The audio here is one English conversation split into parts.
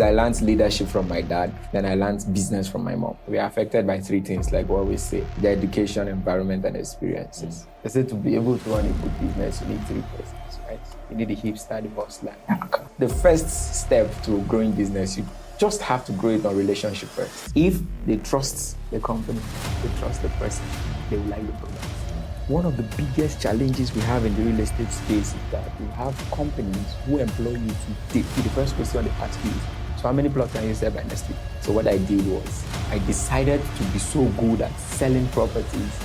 I learned leadership from my dad, then I learned business from my mom. We are affected by three things, like what we say: the education, environment, and experiences. They say to be able to run a good business, you need three persons, right? You need the hipster, the hustler, the hacker. The first step to growing business, you just have to grow it on relationship first. If they trust the company, they trust the person, they will like the product. One of the biggest challenges we have in the real estate space is that we have companies who employ you today. The first question they ask you is, so how many plots can you sell by next week? So what I did was, I decided to be so good at selling properties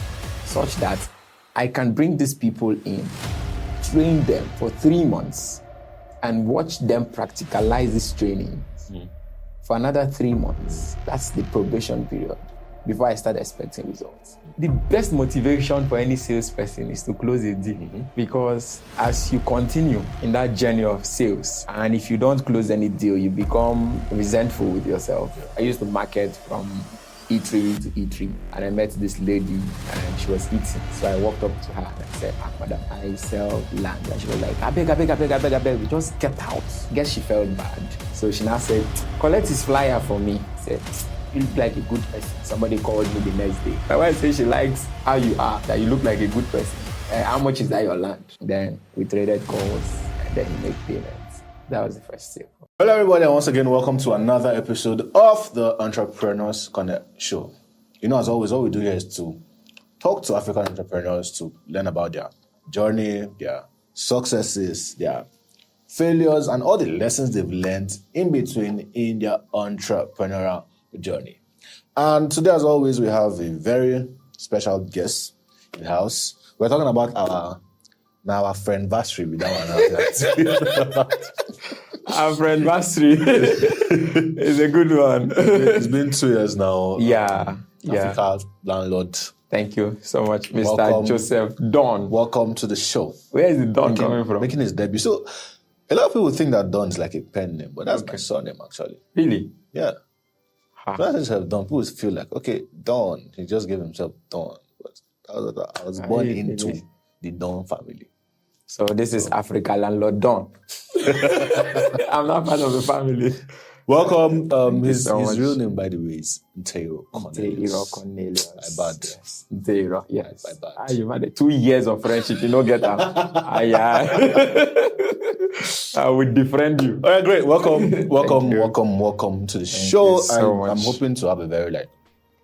such that I can bring these people in, train them for 3 months, and watch them practicalize this training for another 3 months. That's the probation period before I start expecting results. The best motivation for any salesperson is to close a deal, because as you continue in that journey of sales, and if you don't close any deal, you become resentful with yourself. I used to market from E3 to E3, and I met this lady and she was eating. So I walked up to her and I said, madam, I sell land. And she was like, I beg, just get out. Guess she felt bad. So she now said, collect his flyer for me. I said, you look like a good person. Somebody called me the next day. My wife said she likes how you are, that you look like a good person. How much is that your land? Then we traded calls and then he made payments. That was the first step. Hello everybody, and once again, welcome to another episode of the Entrepreneurs Connect Show. You know, as always, what we do here is to talk to African entrepreneurs to learn about their journey, their successes, their failures, and all the lessons they've learned in between in their entrepreneurial journey. And today, as always, we have a very special guest in the house. We're talking about our friend Vasri. Our friend Vasri is a good one. It's been 2 years now. Yeah. Africa landlord. Thank you so much, Mr. Welcome. Joseph Don. Welcome to the show. Where is the Don coming from? Making his debut. So, a lot of people think that Don is like a pen name, but that's my surname actually. Really? Yeah. So I just have Don. People feel like, okay, Don. He just gave himself Don. But I was born into the Don family. So this is Africa landlord Don. I'm not part of the family. Welcome. His much. real name, by the way, is Nteiro Cornelius. Nteiro Cornelius. My bad. Yes. Nteiro, yes. My bad. You've had 2 years of friendship. You don't get that. I would defriend you. All right, great. Welcome to the show. You so much. I'm hoping to have a very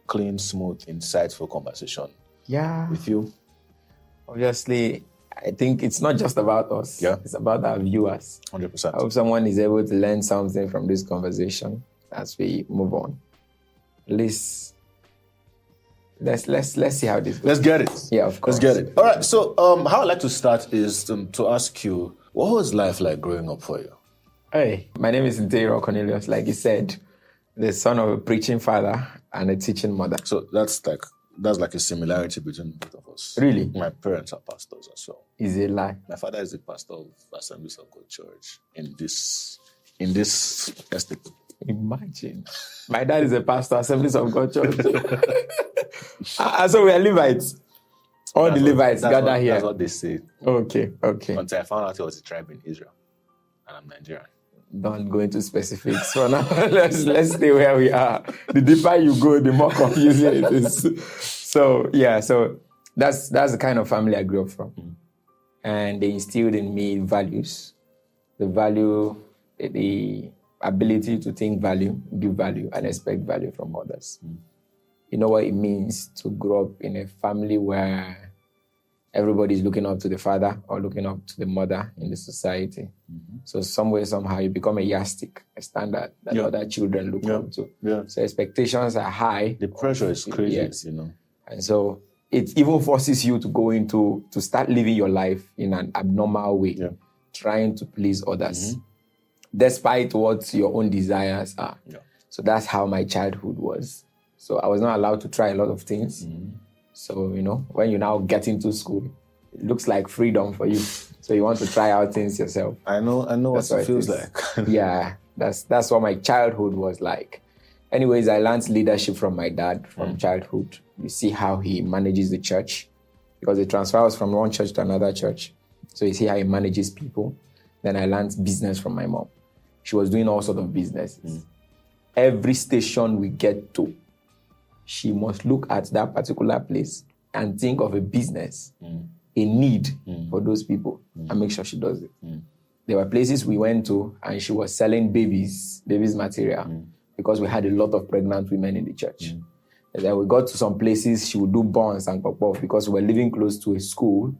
clean, smooth, insightful conversation with you. Obviously, I think it's not just about us. Yeah. It's about our viewers. 100%. I hope someone is able to learn something from this conversation as we move on. At least, let's see how this goes. Let's get it. Yeah, of course. Let's get it. All right. So, how I'd like to start is to ask you, what was life like growing up for you? Hey, my name is Nteiro Cornelius. Like you said, the son of a preaching father and a teaching mother. So that's like a similarity between both of us. Really? My parents are pastors as well. Is a lie. My father is the pastor of Assemblies of God Church in this estate. Imagine. My dad is a pastor, Assemblies of God Church. So we are Levites. All the Levites gather here. That's what they say. Okay. Until I found out it was a tribe in Israel. And I'm Nigerian. Don't go into specifics for now. Let's stay where we are. The deeper you go, the more confusing it is. So that's the kind of family I grew up from. And they instilled in me values. The value, the ability to think value, give value, and expect value from others. You know what it means to grow up in a family where everybody's looking up to the father or looking up to the mother in the society. So somewhere, somehow, you become a yardstick, a standard that other children look up to. Yeah. So expectations are high. The pressure is crazy, Yes. you know. And so it even forces you to start living your life in an abnormal way, trying to please others, despite what your own desires are. Yeah. So that's how my childhood was. So I was not allowed to try a lot of things. So, when you now get into school, it looks like freedom for you. So you want to try out things yourself. I know what it feels like. Yeah, that's what my childhood was like. Anyways, I learned leadership from my dad from childhood. You see how he manages the church, because it transfers from one church to another church. So you see how he manages people. Then I learned business from my mom. She was doing all sorts of businesses. Every station we get to, she must look at that particular place and think of a business, a need for those people, and make sure she does it. There were places we went to, and she was selling babies material, because we had a lot of pregnant women in the church. And then we got to some places, she would do buns and pop-off, because we were living close to a school,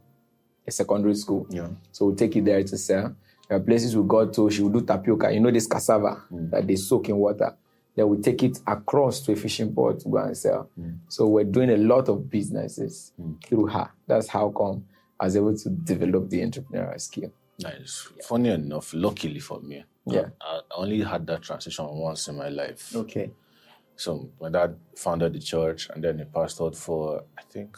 a secondary school. So we'll take it there to sell. There are places we got to, she would do tapioca. You know this cassava that they soak in water? Then we take it across to a fishing port to go and sell. So we're doing a lot of businesses through her. That's how come I was able to develop the entrepreneurial skill. Nice. Funny enough, luckily for me, I only had that transition once in my life. Okay. So my dad founded the church, and then he pastored for, I think,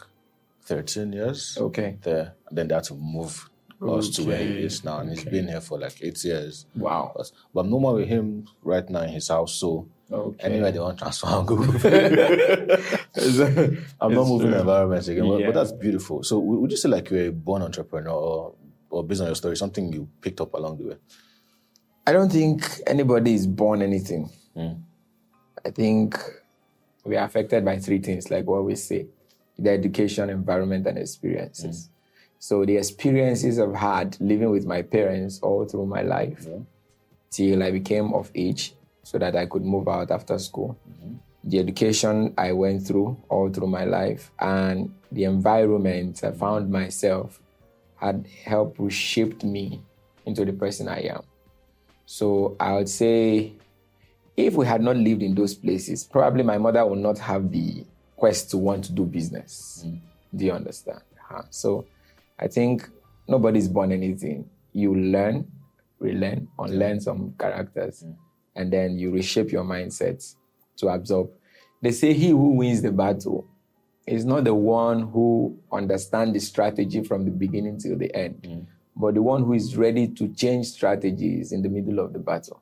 13 years. Okay. There. And then they had to move us to where he is now. And he's been here for like 8 years. Wow. But I'm no more with him right now in his house. So anywhere they want transfer, I'll go. I'm not moving environments again. But that's beautiful. So would you say like you're a born entrepreneur, or based on your story, something you picked up along the way? I don't think anybody is born anything. I think we are affected by 3 things, like what we say: the education, environment, and experiences. So the experiences I've had living with my parents all through my life till I became of age so that I could move out after school. The education I went through all through my life, and the environment I found myself had helped reshape me into the person I am. So I would say, if we had not lived in those places, probably my mother would not have the quest to want to do business. Do you understand? So I think nobody's born anything. You learn, relearn, unlearn some characters, and then you reshape your mindset to absorb. They say he who wins the battle is not the one who understands the strategy from the beginning till the end, but the one who is ready to change strategies in the middle of the battle.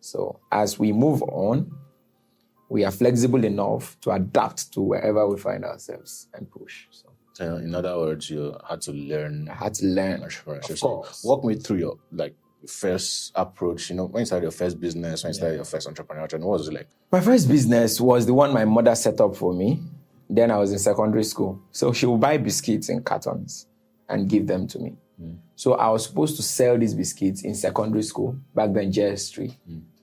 So as we move on, we are flexible enough to adapt to wherever we find ourselves and push. So in other words, you had to learn. I had to learn, entrepreneurship. of course. So walk me through your first approach. When you started your first business, when you started your first entrepreneurial journey, what was it like? My first business was the one my mother set up for me. Then I was in secondary school. So she would buy biscuits in cartons and give them to me. So I was supposed to sell these biscuits in secondary school, back then JS3,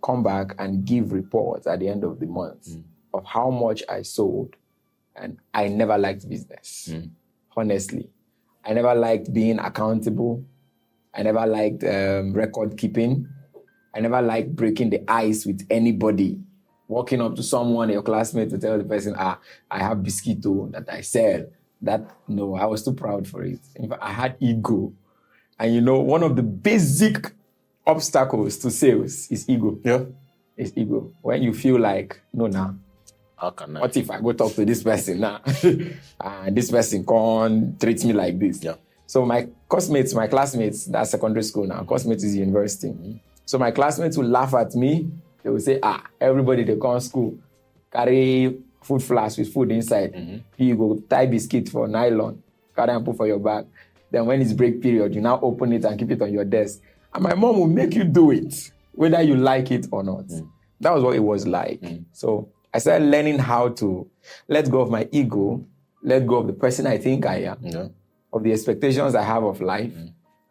come back and give reports at the end of the month of how much I sold. And I never liked business, honestly. I never liked being accountable. I never liked record keeping. I never liked breaking the ice with anybody. Walking up to someone, your classmate, to tell the person, I have biscuito that I sell. No, I was too proud for it. In fact, I had ego. And one of the basic obstacles to sales is ego. It's ego. When you feel like, no, now. How can I? What if I go talk to this person now? And this person can't treat me like this. So my classmates, that's secondary school now. Classmates is university. So my classmates will laugh at me. They will say, everybody they come to school, carry food flask with food inside. You go tie biscuit for nylon, carry and put for your bag. Then when it's break period, you now open it and keep it on your desk. And my mom will make you do it, whether you like it or not. That was what it was like. So I started learning how to let go of my ego, let go of the person I think I am, of the expectations I have of life,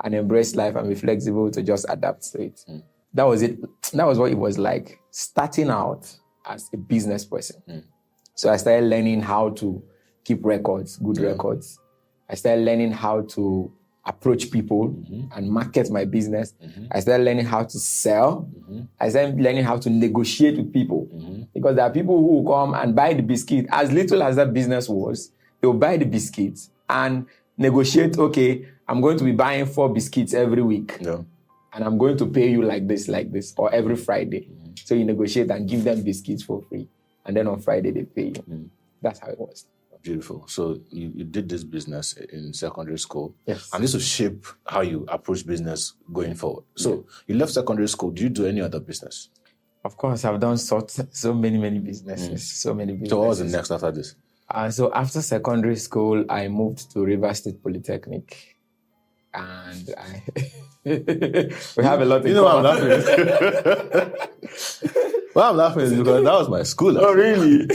and embrace life and be flexible to just adapt to it. That was it. That was what it was like, starting out as a business person. So I started learning how to keep records, good records. I started learning how to approach people and market my business. I started learning how to sell. I started learning how to negotiate with people. Because there are people who will come and buy the biscuit. As little as that business was, they'll buy the biscuits and negotiate, okay, I'm going to be buying 4 biscuits every week. And I'm going to pay you like this, or every Friday. So you negotiate and give them biscuits for free. And then on Friday, they pay you. That's how it was. Beautiful. So you did this business in secondary school. Yes. And this will shape how you approach business going forward. So you left secondary school. Do you do any other business? Of course, I've done so many businesses. So many businesses. So what was the next after this? So after secondary school, I moved to River State Polytechnic. And we have a lot in You know why I'm common. laughing? Why I'm laughing is because that was my school. Oh, really?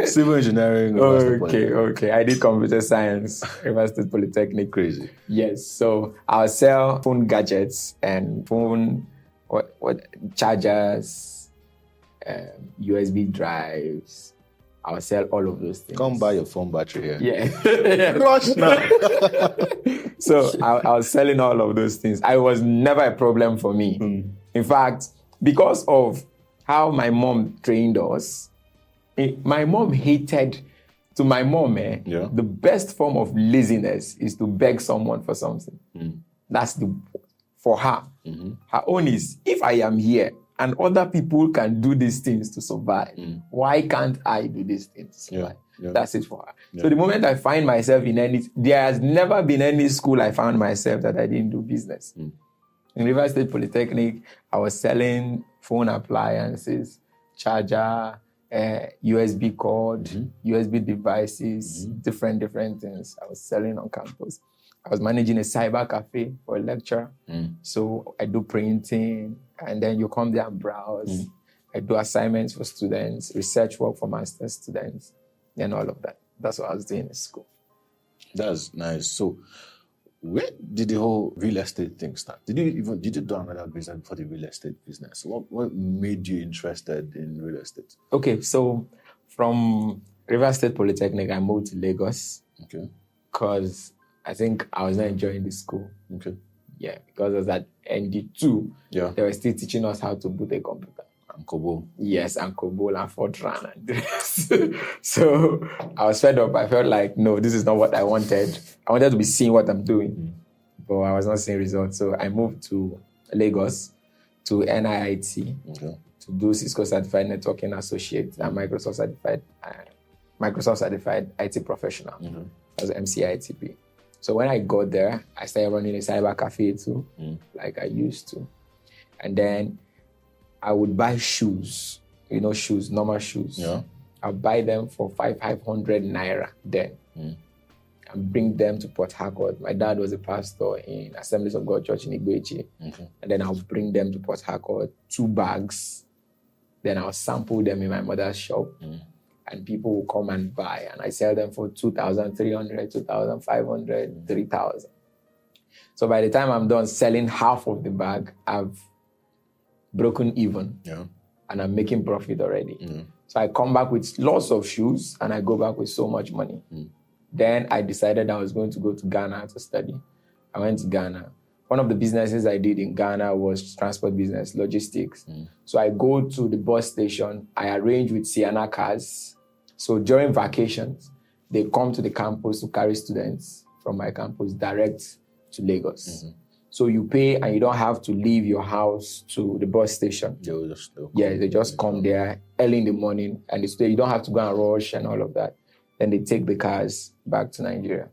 Civil engineering. Okay. I did computer science, River State Polytechnic. Crazy. Yes. So I'll sell phone gadgets and phone what chargers, USB drives. I'll sell all of those things. Come buy your phone battery here. Yeah. Rush now. So I was selling all of those things. I was never a problem for me. In fact, because of how my mom trained us, my mom hated, to my mom, the best form of laziness is to beg someone for something. That's for her. Her own is, if I am here and other people can do these things to survive, why can't I do these things to survive? That's it for her. So the moment I find myself there has never been any school I found myself that I didn't do business. In River State Polytechnic, I was selling phone appliances, charger, USB cord, USB devices, different things I was selling on campus. I was managing a cyber cafe for a lecture. So I do printing, and then you come there and browse. I do assignments for students, research work for master's students, and all of that. That's what I was doing in school. That's nice. So where did the whole real estate thing start? Did you do another business before the real estate business? What made you interested in real estate? Okay, so from River State Polytechnic, I moved to Lagos. Okay. Because I think I was not enjoying the school. Okay. Yeah, because I was at ND2. Yeah. They were still teaching us how to boot a computer. And Kobo. Yes, and Cobol and Fortran and the rest. So I was fed up. I felt like, no, this is not what I wanted. I wanted to be seeing what I'm doing, but I was not seeing results. So I moved to Lagos, to NIIT, to do Cisco Certified Networking Associate and Microsoft Certified IT Professional. That was MCITP. So when I got there, I started running a cyber cafe too, like I used to. And then I would buy shoes, normal shoes. Yeah. I'll buy them for 500 naira then and bring them to Port Harcourt. My dad was a pastor in Assemblies of God Church in Igwechi. And then I'll bring them to Port Harcourt, 2 bags. Then I'll sample them in my mother's shop. And people will come and buy. And I sell them for 2,300, 2,500, 3,000. So by the time I'm done selling half of the bag, I've broken even. Yeah. And I'm making profit already. So I come back with lots of shoes and I go back with so much money. Then I decided I was going to go to Ghana to study. I went to Ghana. One of the businesses I did in Ghana was transport business, logistics. So I go to the bus station. I arrange with Sienna cars. So during vacations, they come to the campus to carry students from my campus direct to Lagos. So you pay and you don't have to leave your house to the bus station. They just come there early in the morning and you don't have to go and rush and all of that. Then they take the cars back to Nigeria.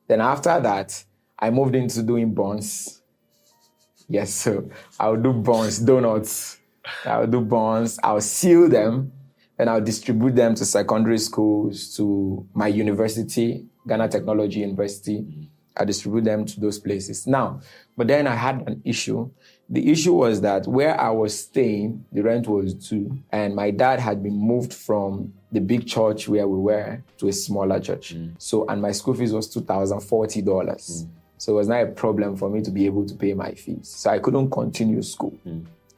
Then after that, I moved into doing bonds. Yes, so I'll do bonds, donuts. I'll do bonds. I'll seal them and I'll distribute them to secondary schools, to my university, Ghana Technology University. I distribute them to those places. Now, but then I had an issue. The issue was that where I was staying, the rent was due, and my dad had been moved from the big church where we were to a smaller church. So, and my school fees was $2,040. So it was not a problem for me to be able to pay my fees. So I couldn't continue school.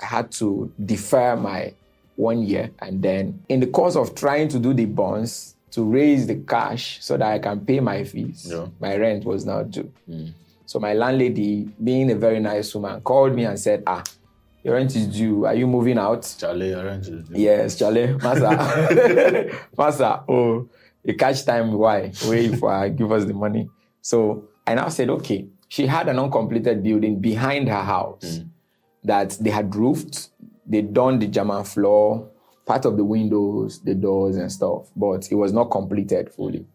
I had to defer my 1 year. And then in the course of trying to do the bonds, to raise the cash so that I can pay my fees, my rent was now due. So my landlady, being a very nice woman, called me and said, your rent is due. Are you moving out? Charlie, your rent is due. Yes, Charlie. Master, you catch time, why? Wait for give us the money. So I now said, okay. She had an uncompleted building behind her house that they had roofed. They'd done the German floor, part of the windows, the doors and stuff, but it was not completed fully.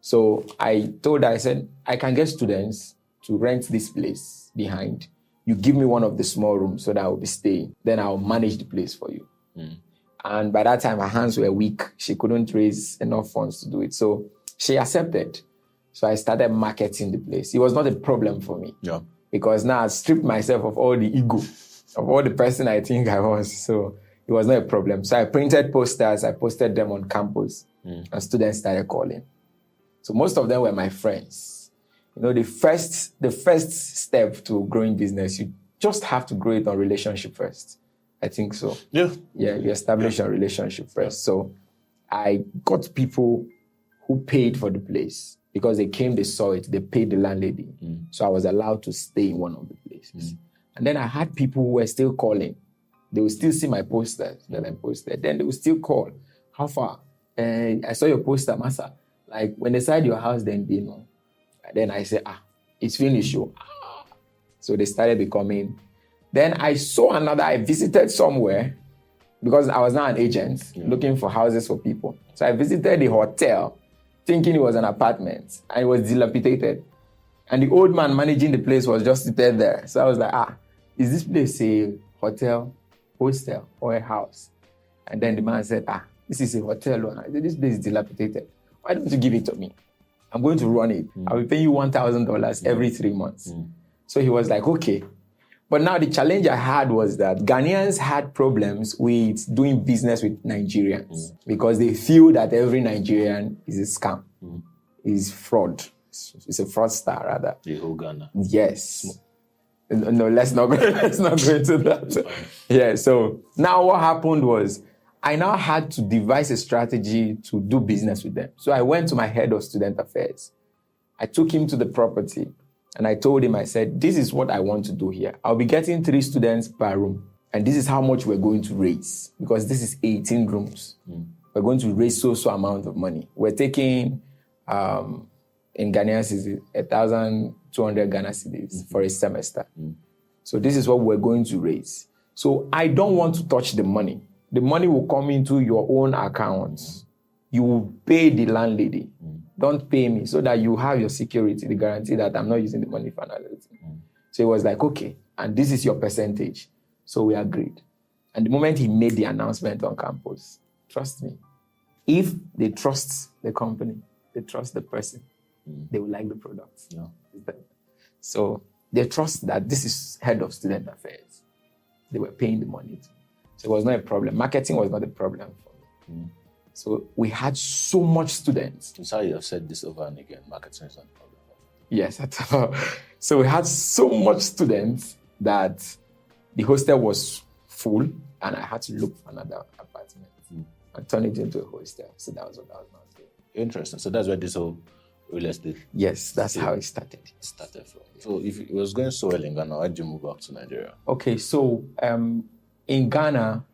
So I told her, I said, I can get students to rent this place behind. You give me one of the small rooms so that I will be staying. Then I'll manage the place for you. And by that time, her hands were weak. She couldn't raise enough funds to do it. So she accepted. So I started marketing the place. It was not a problem for me. Yeah. Because now I stripped myself of all the ego, of all the person I think I was. So it was not a problem. So I printed posters, I posted them on campus, and students started calling. So most of them were my friends. You know, the first step to growing business, you just have to grow it on relationship first. I think so. Yeah. Yeah, you establish a relationship first. So I got people who paid for the place because they came, they saw it, they paid the landlady. So I was allowed to stay in one of the places. And then I had people who were still calling. They would still see my posters that I posted. Then they would still call. How far? I saw your poster, Masa. Like when they said your house, then they know. And then I said, it's finished. So they started becoming. Then I saw another, I visited somewhere because I was now an agent looking for houses for people. So I visited the hotel thinking it was an apartment and it was dilapidated. And the old man managing the place was just seated there. So I was like, is this place a hotel, hostel, or a house? And then the man said, this is a hotel. I said, this place is dilapidated. Why don't you give it to me? I'm going to run it. I will pay you $1,000 every 3 months. So he was like, okay. But now the challenge I had was that Ghanaians had problems with doing business with Nigerians because they feel that every Nigerian is a scam, is fraud. It's a fraudster, rather. The whole Ghana. Yes. No, let's not go into that. Yeah, so now what happened was I now had to devise a strategy to do business with them. So I went to my head of student affairs. I took him to the property and I told him, I said, this is what I want to do here. I'll be getting 3 students per room. And this is how much we're going to raise because this is 18 rooms. We're going to raise so amount of money. We're taking, in Ghanaian cedis, 1,200 Ghana cedis for a semester. So this is what we're going to raise. So I don't want to touch the money. The money will come into your own accounts. You will pay the landlady. Don't pay me so that you have your security, the guarantee that I'm not using the money for another thing. So it was like, okay, and this is your percentage. So we agreed. And the moment he made the announcement on campus, trust me, if they trust the company, they trust the person, they will like the product. So they trust that this is head of student affairs. They were paying the money. So it was not a problem. Marketing was not a problem for me. So we had so much students. I'm sorry, I've said this over and again. Marketing is not a problem. Yes, at all. So we had so much students that the hostel was full and I had to look for another apartment and turn it into a hostel. So that was what I was now doing. Interesting. So that's where this whole real estate. Yes, that's how it started. From. So if it was going so well in Ghana, why did you move back to Nigeria? Okay, so in Ghana,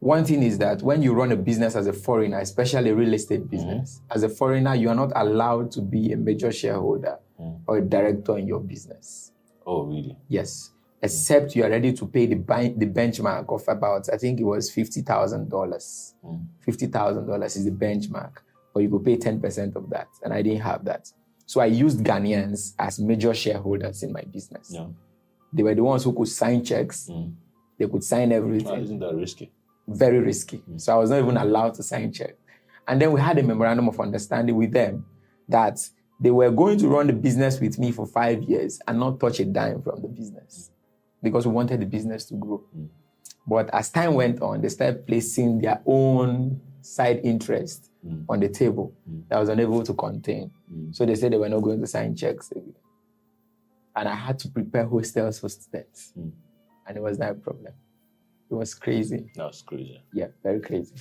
one thing is that when you run a business as a foreigner, especially a real estate business, as a foreigner, you are not allowed to be a major shareholder or a director in your business. Oh, really? Yes. Except you are ready to pay the benchmark of about, I think it was $50,000. $50,000 is the benchmark, or you could pay 10% of that. And I didn't have that. So I used Ghanaians as major shareholders in my business. Yeah. They were the ones who could sign checks. They could sign everything. Why isn't that risky? Very risky. So I was not even allowed to sign check. And then we had a memorandum of understanding with them that they were going to run the business with me for 5 years and not touch a dime from the business because we wanted the business to grow. But as time went on, they started placing their own side interest on the table that I was unable to contain. So they said they were not going to sign checks again. And I had to prepare hostels for students. And it was not a problem. It was crazy. That was crazy. Yeah, very crazy.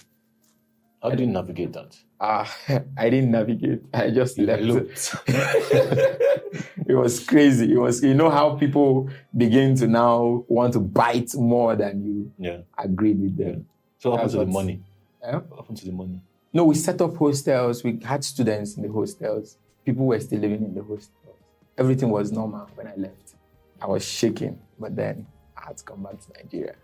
How did you navigate that? I didn't navigate. I just left. It was crazy. It was, you know how people begin to now want to bite more than you agreed with them. So what happened to the money? What happened to the money? No, we set up hostels. We had students in the hostels. People were still living in the hostels. Everything was normal when I left. I was shaking, but then I had to come back to Nigeria.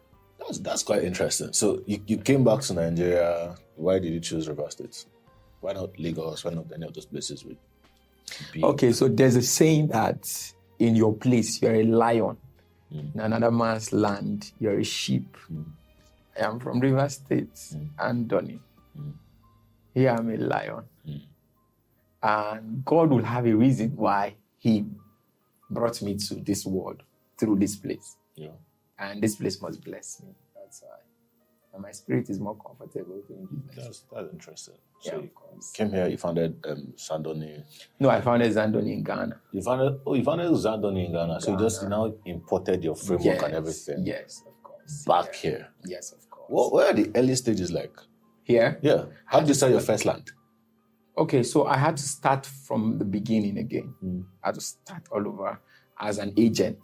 That's quite interesting. So you came back to Nigeria. Why did you choose River State? Why not Lagos? Why not any of those places with be? Okay, so there's a saying that in your place, you're a lion. In another man's land, you're a sheep. I am from River State, Xandoni. Here I'm a lion. And God will have a reason why he brought me to this world through this place. Yeah. And this place must bless me. That's why. And my spirit is more comfortable doing business. That's interesting. Yeah, So of you course. came here, you founded Xandoni. No, I founded Xandoni in Ghana. You founded Xandoni in Ghana. So you just now imported your framework and everything Yes, of course. back here. Yes, of course. What are the early stages like? Here? Yeah. How did you sell your first land? Okay, so I had to start from the beginning again. I had to start all over as an agent,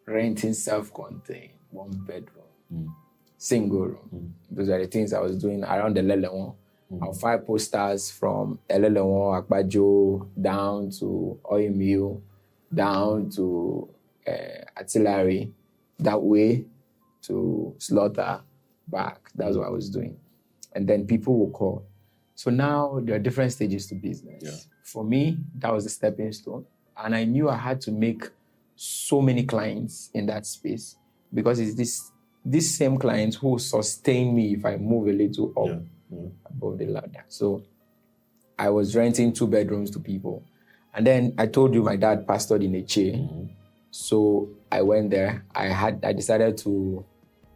renting self-contained, 1 bedroom, single room. Those are the things I was doing around the Lelewon. I'll fire posters from Lelewon, Akbajo, down to Oil Mill, down to Artillery, that way to Slaughter, back. That's what I was doing. And then people will call. So now there are different stages to business. Yeah. For me, that was the stepping stone. And I knew I had to make so many clients in that space because it's this same clients who sustain me if I move a little up above the ladder. So I was renting 2 bedrooms to people. And then I told you my dad pastored in a chair. So I went there. I decided to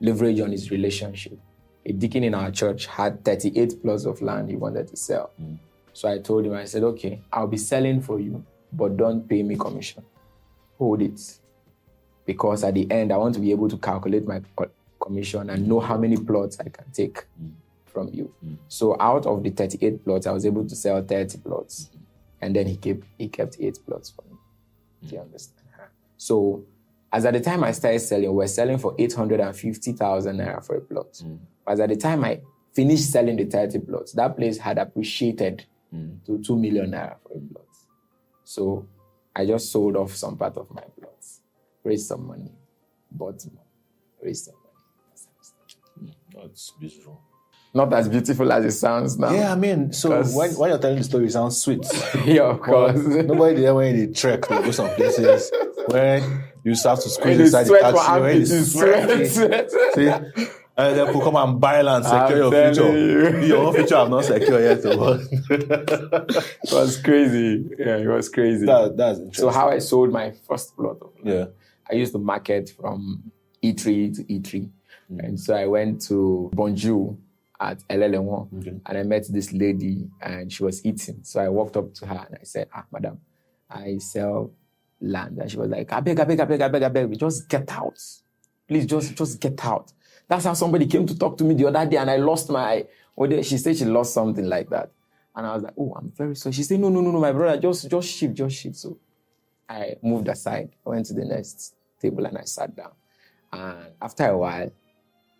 leverage on his relationship. A deacon in our church had 38 plots of land he wanted to sell. So I told him, I said, okay, I'll be selling for you, but don't pay me commission. Hold it. Because at the end, I want to be able to calculate my commission and know how many plots I can take from you. So out of the 38 plots, I was able to sell 30 plots. And then he kept 8 plots for me. Do you understand? So as at the time I started selling, we were selling for 850,000 naira for a plot. As at the time I finished selling the 30 plots, that place had appreciated to 2 million naira for a plot. So I just sold off some part of my plots, raised some money, bought more, raised some money. That's beautiful. Not as beautiful as it sounds now. Yeah, I mean, so when you're telling the story, it sounds sweet. Yeah, of course. Nobody there when you trek to go some places when you start to squeeze When you inside the sweat taxi, for when you sweat. See, and then people come and buy land, secure your future. Your own future have not secure yet. It was crazy. Yeah, it was crazy. That's interesting. So how I sold my first plot of land. Yeah. I used to market from E3 to E3. And so I went to Bonjour at LL1 and I met this lady and she was eating. So I walked up to her and I said, madam, I sell land. And she was like, I beg, just get out. Please just get out. That's how somebody came to talk to me the other day and I lost my, she said she lost something like that. And I was like, oh, I'm very sorry. She said, no, my brother, just shift. So I moved aside. I went to the next table and I sat down. And after a while,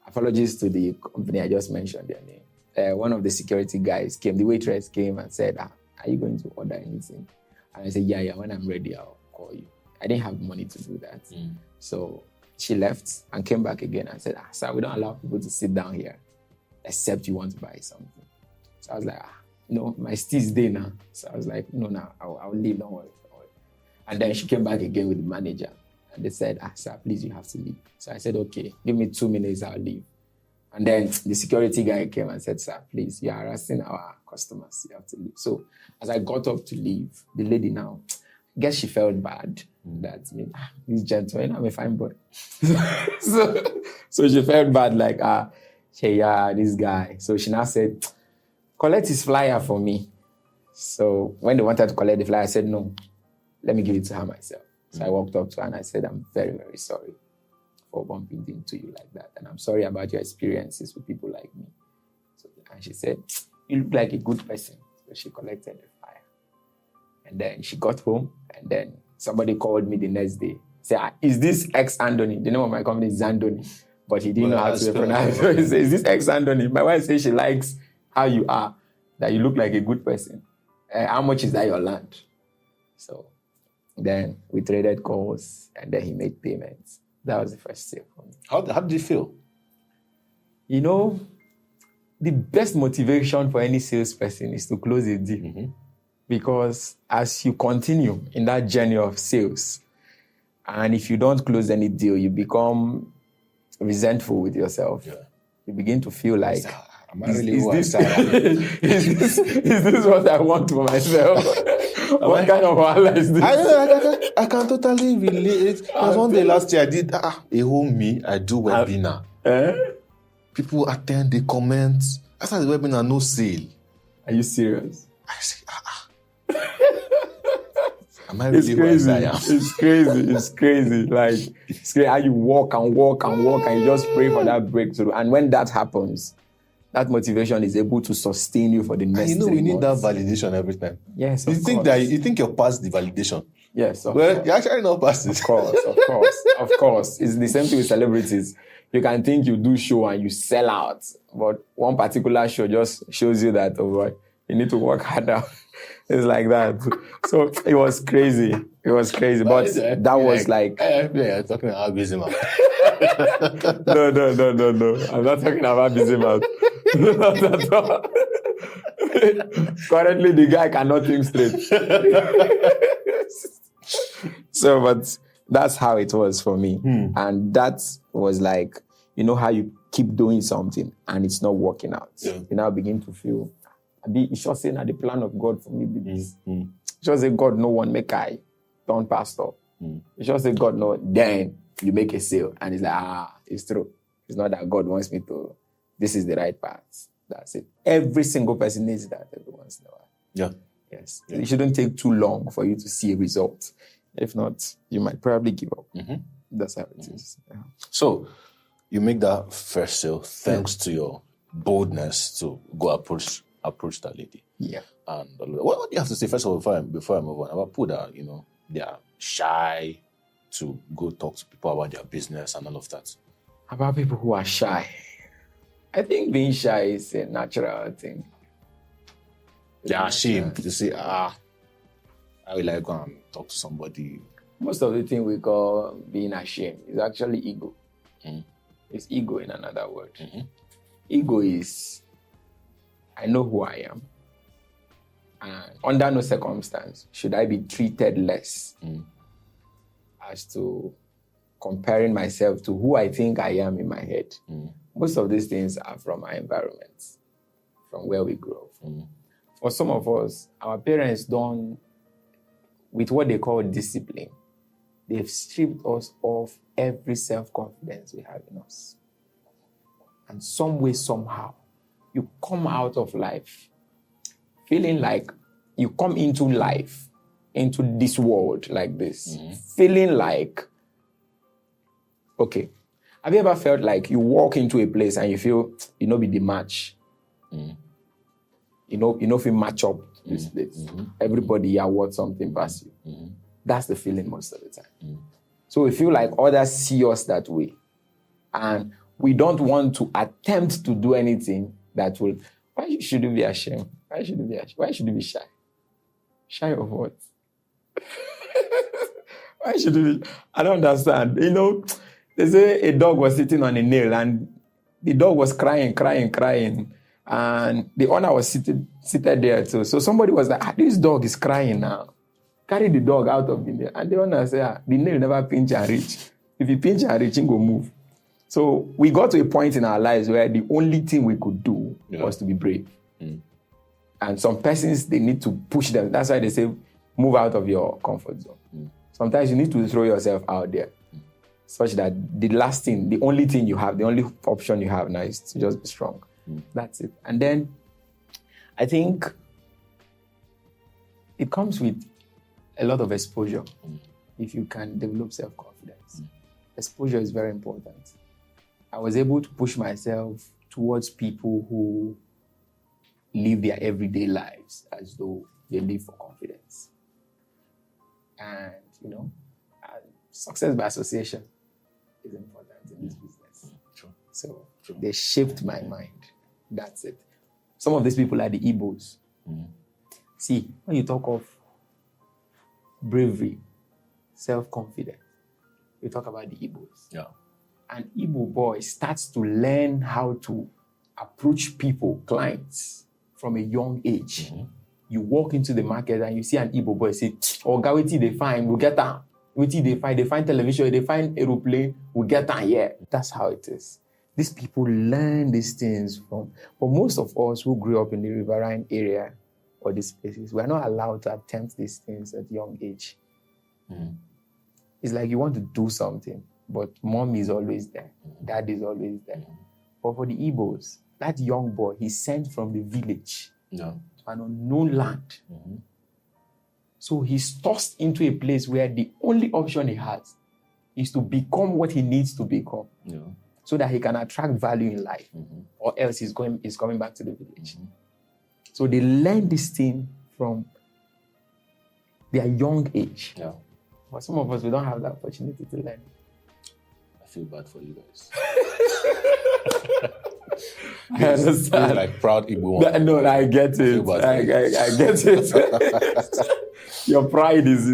apologies to the company I just mentioned their name. One of the security guys came, the waitress came and said, are you going to order anything? And I said, yeah, when I'm ready, I'll call you. I didn't have money to do that. So she left and came back again and said, sir, we don't allow people to sit down here except you want to buy something. So I was like, no, my steez day now. So I was like, no, I'll leave, don't worry. And then she came back again with the manager. And they said, sir, please, you have to leave. So I said, okay, give me 2 minutes, I'll leave. And then the security guy came and said, sir, please, you're harassing our customers. You have to leave. So as I got up to leave, the lady now, I guess she felt bad that this gentleman, I'm a fine boy. so she felt bad, like, this guy. So she now said, collect his flyer for me. So when they wanted to collect the flyer, I said, no, let me give it to her myself. So I walked up to her and I said, I'm very, very sorry for bumping into you like that. And I'm sorry about your experiences with people like me. And she said, you look like a good person. So she collected the flyer. And then she got home and then somebody called me the next day. Said, is this Xandoni? The name of my company is Xandoni. But he didn't know how to pronounce it. So he said, is this Xandoni? My wife says she likes how you are, that you look like a good person. How much is that your land? So then we traded calls and then he made payments. That was the first sale for me. How did you feel? You know, the best motivation for any salesperson is to close a deal. Because as you continue in that journey of sales, and if you don't close any deal, you become resentful with yourself. Yeah. You begin to feel like, Am I really who I this, say I am? is this what I want for myself? What kind of wahala is this? I can totally relate. Because one day last year I did a whole I do webinar. People attend, they comment. After the webinar, no sale. Are you serious? I say, Am I really who I say I am? It's crazy. It's crazy. Like, it's crazy how you walk and you just pray for that breakthrough. And when that happens, that motivation is able to sustain you for the next 3 months. We need that validation every time. Yes, you think you're past the validation. Yes, of well, course. you're actually not past it. Of course. It's the same thing with celebrities. You can think you do show and you sell out, but one particular show just shows you that, you need to work harder. It's like that. So it was crazy. But that was like... Yeah, talking about busy man. No. I'm not talking about busy man. Not at all. Currently, the guy cannot think straight. So, but that's how it was for me. And that was like, you know how you keep doing something and it's not working out. Yeah. You now begin to feel, it's just saying that the plan of God for me be this. It's just say, God, no one make I turn pastor. It's just say, God, no, then you make a sale. And it's like, it's true. It's not that God wants me to, this is the right path. That's it. Every single person needs that every once in a while. Yeah. Yes. Yeah. It shouldn't take too long for you to see a result. If not, you might probably give up. That's how it is. Yeah. So, you make that first sale thanks to your boldness to go approach that lady. Yeah. And what do you have to say first of all before I move on about people that they are shy to go talk to people about their business and all of that? About people who are shy, I think being shy is a natural thing. They are ashamed to say, I will like go and talk to somebody. Most of the thing we call being ashamed is actually ego. It's ego in another word. Ego is, I know who I am. And under no circumstance should I be treated less as to comparing myself to who I think I am in my head. Most of these things are from our environment, from where we grew up. For some of us, our parents don't, with what they call discipline, they've stripped us of every self-confidence we have in us. And some way, somehow, you come out of life feeling like you come into life, into this world like this, feeling like, okay, have you ever felt like you walk into a place and you feel, be the match? If you match up this place, everybody here wants something past you. That's the feeling most of the time. So we feel like others see us that way. And we don't want to attempt to do anything that will... Why should you be ashamed? Why should you be ashamed? Why should you be shy? Shy of what? Why should you be... I don't understand. They say a dog was sitting on a nail and the dog was crying. And the owner was seated there too. So somebody was like, this dog is crying now. Carry the dog out of the nail. And the owner said, the nail never pinch and reach. If you pinch and reach, it will move. So we got to a point in our lives where the only thing we could do was to be brave. And some persons, they need to push them. That's why they say, move out of your comfort zone. Sometimes you need to throw yourself out there such that the only thing you have, the only option you have now is to just be strong. That's it. And then I think it comes with a lot of exposure if you can develop self-confidence. Exposure is very important. I was able to push myself towards people who live their everyday lives as though they live for confidence. And, success by association is important in this business. So they shaped my mind. That's it. Some of these people are the Igbos. See, when you talk of bravery, self-confidence, you talk about the Igbos. Yeah. An Igbo boy starts to learn how to approach people, clients, from a young age. You walk into the market and you see an Igbo boy say, wetin they find, we'll get down. Wetin they find television, they find aeroplane, we'll get down here. That's how it is. These people learn these things from, but most of us who grew up in the riverine area or these places, we are not allowed to attempt these things at young age. It's like you want to do something, but mom is always there, dad is always there. But for the Igbos, that young boy, he's sent from the village to an unknown land. So he's tossed into a place where the only option he has is to become what he needs to become, so that he can attract value in life, or else he's coming back to the village. So they learn this thing from their young age. But some of us, we don't have the opportunity to learn. I feel bad for you guys. I understand. Like proud Igbo. No, I get it. I get it. Your pride is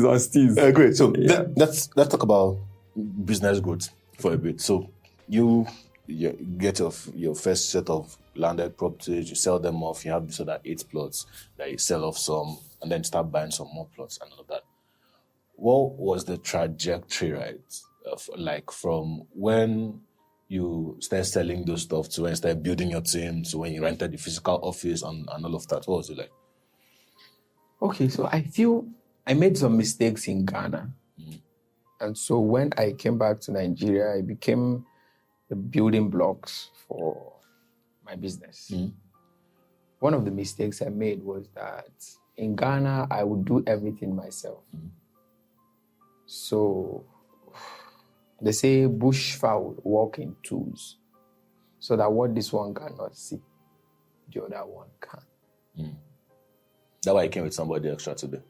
on steez. Great. So let's talk about business growth for a bit. So you get your first set of landed properties, you sell them off, you have this other 8 plots that you sell off some, and then start buying some more plots and all of that. What was the trajectory, right, of like from when you started selling those stuff to when you started building your team, to when you rented the physical office and all of that? What was it like? Okay, so I feel I made some mistakes in Ghana. And so when I came back to Nigeria, I became the building blocks for my business. One of the mistakes I made was that in Ghana, I would do everything myself. So they say bush fowl walk in twos, so that what this one cannot see, the other one can. That's why I came with somebody extra today.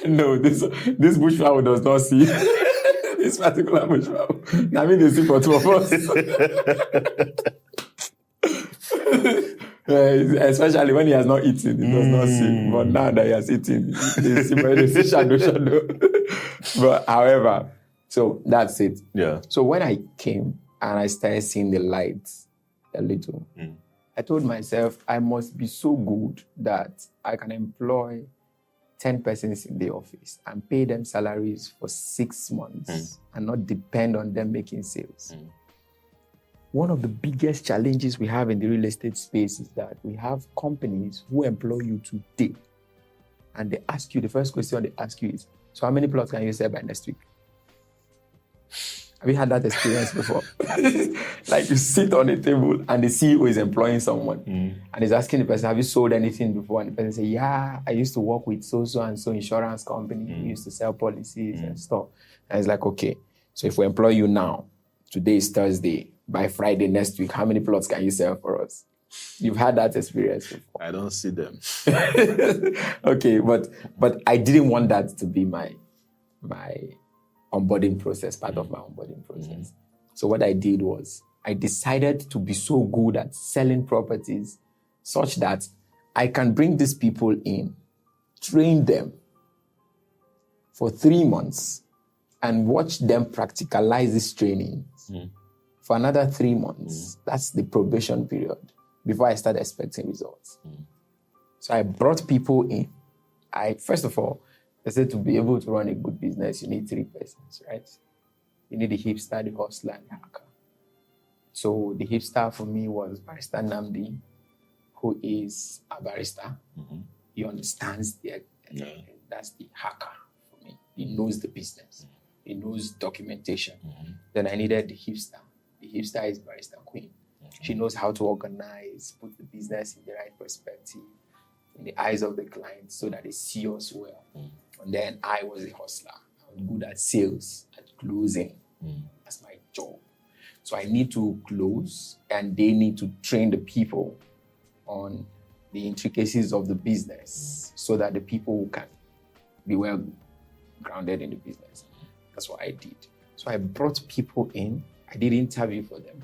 No, this bush fowl does not see. This particular bush fowl. I mean, they see for 2 of us. Especially when he has not eaten, he does not see. But now that he has eaten, they see, but they see shadow. But however, so that's it. So when I came and I started seeing the lights a little, I told myself I must be so good that I can employ 10 persons in the office and pay them salaries for 6 months and not depend on them making sales. One of the biggest challenges we have in the real estate space is that we have companies who employ you today, and they ask you, the first question they ask you is, so how many plots can you sell by next week? Have you had that experience before? Like you sit on a table and the CEO is employing someone and he's asking the person, have you sold anything before? And the person says, yeah, I used to work with so and so insurance company. We used to sell policies and stuff. And it's like, okay, so if we employ you now, today is Thursday, by Friday next week, how many plots can you sell for us? You've had that experience before. I don't see them. Okay, but I didn't want that to be my onboarding process, part of my onboarding process. So what I did was I decided to be so good at selling properties such that I can bring these people in, train them for 3 months and watch them practicalize these trainings for another 3 months. That's the probation period before I start expecting results. So I brought people in. First of all, I said to be able to run a good business, you need 3 persons, right? You need the hipster, the hustler, and the hacker. So the hipster for me was Barrister Namdi, who is a barrister. He understands that's the hacker for me. He knows the business. He knows documentation. Then I needed the hipster. The hipster is Barrister Queen. She knows how to organize, put the business in the right perspective, in the eyes of the client so that they see us well. And then I was a hustler. I was good at sales, at closing. That's my job. So I need to close and they need to train the people on the intricacies of the business so that the people can be well grounded in the business. That's what I did. So I brought people in. I did interview for them.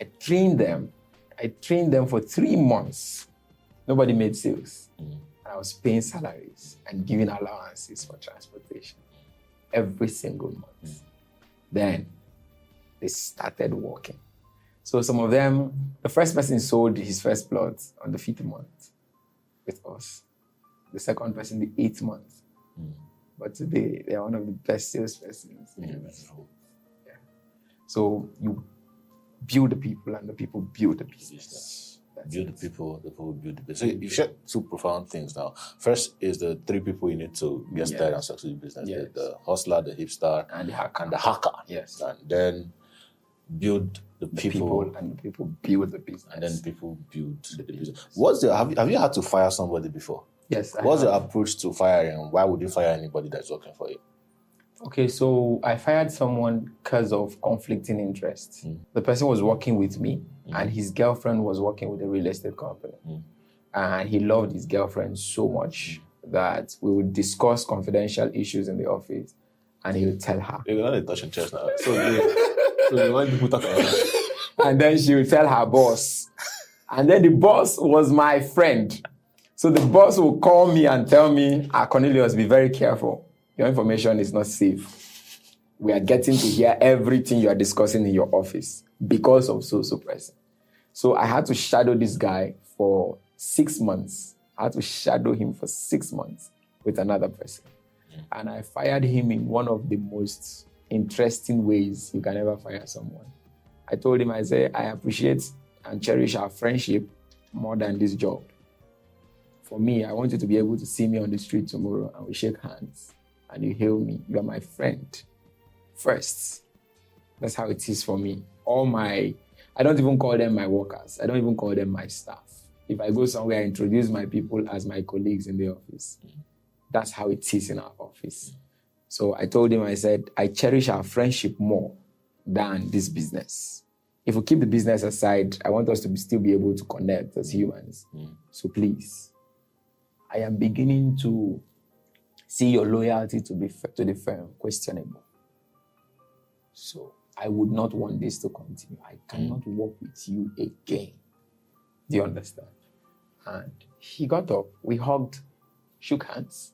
I trained them for 3 months. Nobody made sales. I was paying salaries and giving allowances for transportation every single month. Then they started working. So some of them, the first person sold his first plot on the 5th month with us. The second person, the 8th month. But today, they are one of the best salespersons. So you build the people and the people build the business. Build the people build the business. So you shared two profound things now. First is the three people you need to get started and succeed in business. Yes. The hustler, the hipster, And the hacker. and the hacker. Yes. And then build the people, and the people build the business. and then people build the business. Have you had to fire somebody before? Yes. What's your approach to firing? Why would you fire anybody that's working for you? Okay, so I fired someone because of conflicting interests. The person was working with me, and his girlfriend was working with a real estate company. And he loved his girlfriend so much that we would discuss confidential issues in the office, and he would tell her. You're not touching chest now. So you want people talk about that? And then she would tell her boss. And then the boss was my friend. So the boss will call me and tell me, Cornelius, be very careful. Your information is not safe. We are getting to hear everything you are discussing in your office because of so person. So I had to shadow this guy for 6 months. I had to shadow him for 6 months with another person. And I fired him in one of the most interesting ways you can ever fire someone. I told him, I said, I appreciate and cherish our friendship more than this job. For me, I want you to be able to see me on the street tomorrow and we shake hands and you hail me. You are my friend first. That's how it is for me. I don't even call them my workers. I don't even call them my staff. If I go somewhere, I introduce my people as my colleagues in the office. That's how it is in our office. So I told him, I said, I cherish our friendship more than this business. If we keep the business aside, I want us to still be able to connect as humans. So please, I am beginning to see your loyalty to the firm questionable. So I would not want this to continue. I cannot work with you again. Do you understand? And he got up, we hugged, shook hands,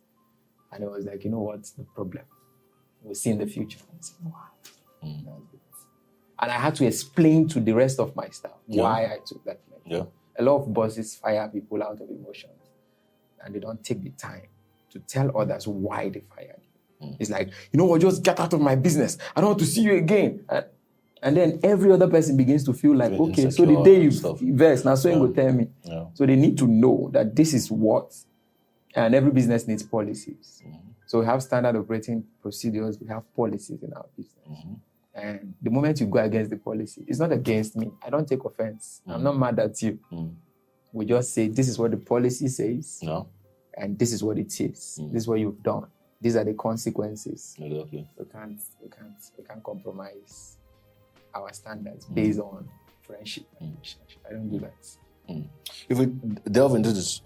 and it was like, you know what's the problem? We'll see in the future. I said, wow. And I had to explain to the rest of my staff why I took that measure. A lot of bosses fire people out of emotions, and they don't take the time to tell others why they fired you. It's like, you know what, just get out of my business. I don't want to see you again. And then every other person begins to feel like, okay, so the day you invest, now so you will tell me. So they need to know that this is what, and every business needs policies. So we have standard operating procedures, we have policies in our business. And the moment you go against the policy, it's not against me. I don't take offense. I'm not mad at you. We just say, this is what the policy says. And this is what it is. This is what you've done. These are the consequences. Exactly. We can't compromise our standards based on friendship and relationship. I don't do that. If we delve into this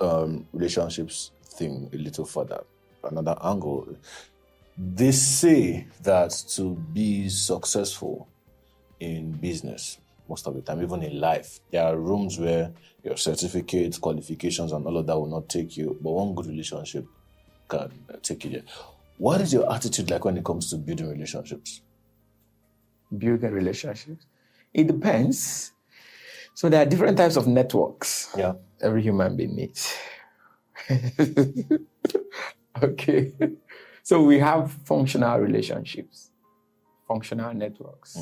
relationships thing a little further, another angle, they say that to be successful in business, most of the time, even in life, there are rooms where your certificates, qualifications, and all of that will not take you, but one good relationship can take you there. What is your attitude like when it comes to building relationships? Building relationships? It depends. So there are different types of networks. Every human being needs. Okay. So we have functional relationships, functional networks,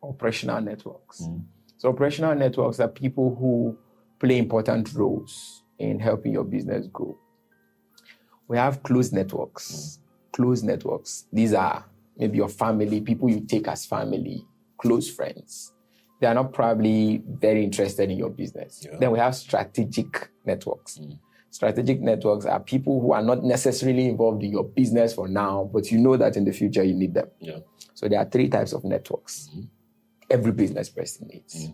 operational networks. So operational networks are people who play important roles in helping your business grow. We have closed networks. Closed networks. These are maybe your family, people you take as family, close friends. They are not probably very interested in your business. Then we have strategic networks. Strategic networks are people who are not necessarily involved in your business for now, but you know that in the future you need them. So there are 3 types of networks every business person needs.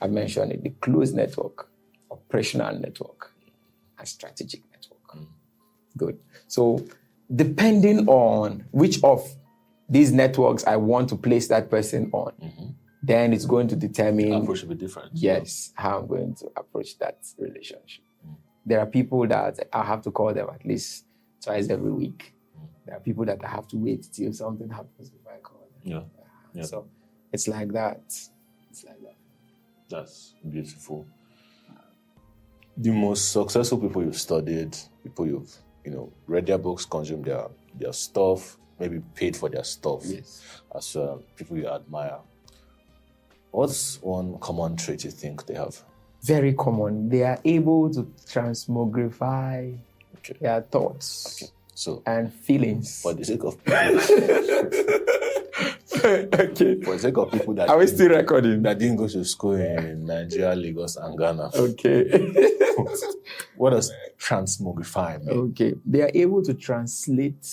I've mentioned it: the closed network, operational network, and strategic network. Good. So depending on which of these networks I want to place that person on, then it's going to determine... The approach will be different. Yes, how I'm going to approach that relationship. There are people that I have to call them at least twice every week. There are people that I have to wait till something happens before I call them. So it's like that. That's beautiful. The most successful people you've studied, people you've read their books, consumed their stuff, maybe paid for their stuff, as people you admire. What's one common trait you think they have? Very common. They are able to transmogrify their thoughts and feelings. For the sake of people, for the sake of people that are we still recording? That didn't go to school in Nigeria, Lagos, and Ghana. Okay. What does transmogrify mean? Okay. They are able to translate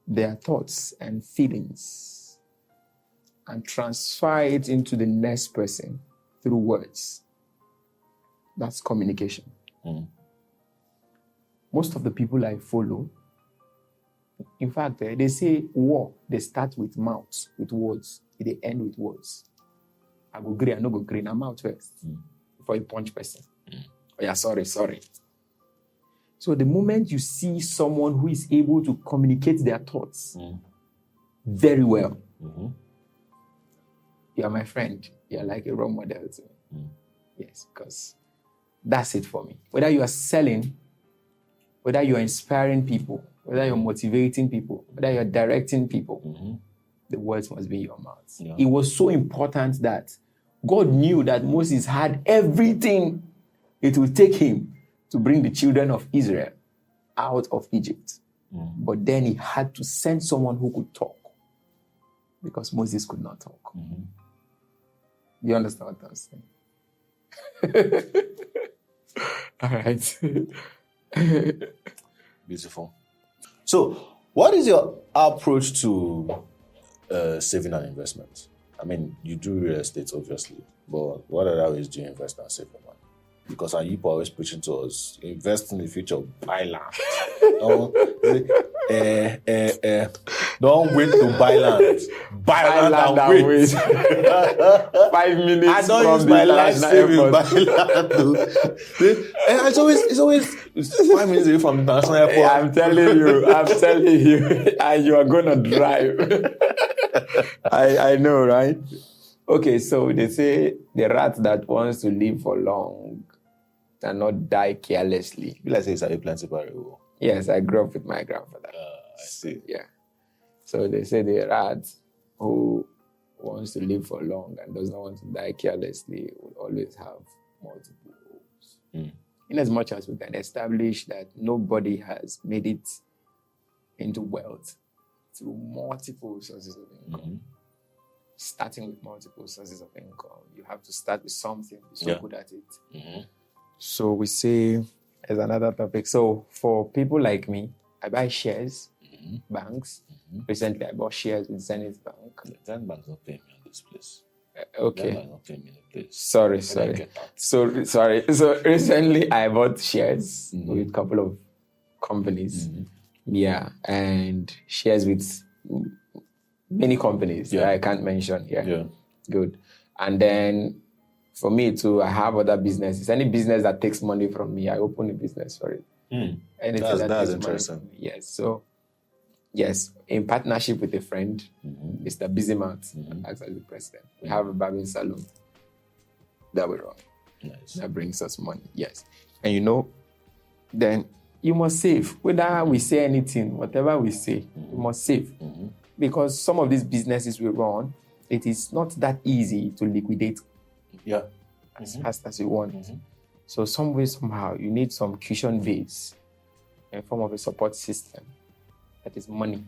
their thoughts and feelings and transfer it into the next person through words. That's communication. Most of the people I follow, in fact, they say war, they start with mouths, with words. They end with words. I go green, I no go green. I'm out first before you punch person. Oh yeah, sorry. So the moment you see someone who is able to communicate their thoughts very well, you are my friend. You are like a role model to me. Yes, because that's it for me. Whether you are selling, whether you are inspiring people, whether you're motivating people, whether you're directing people, the words must be in your mouth. Yeah. It was so important that God knew that Moses had everything it would take him to bring the children of Israel out of Egypt. But then he had to send someone who could talk because Moses could not talk. You understand what I'm saying? All right. Beautiful. So, what is your approach to saving and investment? I mean, you do real estate, obviously, but what other ways do you invest and save your money? Because our people are always preaching to us, invest in the future, buy land. Don't wait to buy land. Buy land and wait. 5 minutes. I don't use my life saving buy land. It's always 5 minutes away from the national airport. I'm telling you, and you are gonna drive. I know, right? Okay, so they say the rat that wants to live for long and not die carelessly. You like say it's a plenty barrel. Yes, I grew up with my grandfather. I see. Yeah. So they say the rat who wants to live for long and does not want to die carelessly will always have multiple goals. In as much as we can establish that nobody has made it into wealth through multiple sources of income. Starting with multiple sources of income, you have to start with something. Be so good at it. So we say, as another topic, so for people like me, I buy shares, banks. Recently, I bought shares with Zenith Bank. Zenith Bank not paying me on this place. Okay. Zenith Bank not paying me on this place. Sorry. So recently, I bought shares with a couple of companies. Yeah, and shares with many companies that I can't mention here. Yeah. Good. And then for me too, I have other businesses. Any business that takes money from me, I open a business for it. Anything that's interesting. Yes. So, yes, in partnership with a friend, Mr. Busymart, acts as the president. We have a barbing salon that we run. Nice. That brings us money. Yes. And then you must save. Whether we say anything, whatever we say, you must save. Because some of these businesses we run, it is not that easy to liquidate as fast as you want. So some way, somehow, you need some cushion base in form of a support system that is money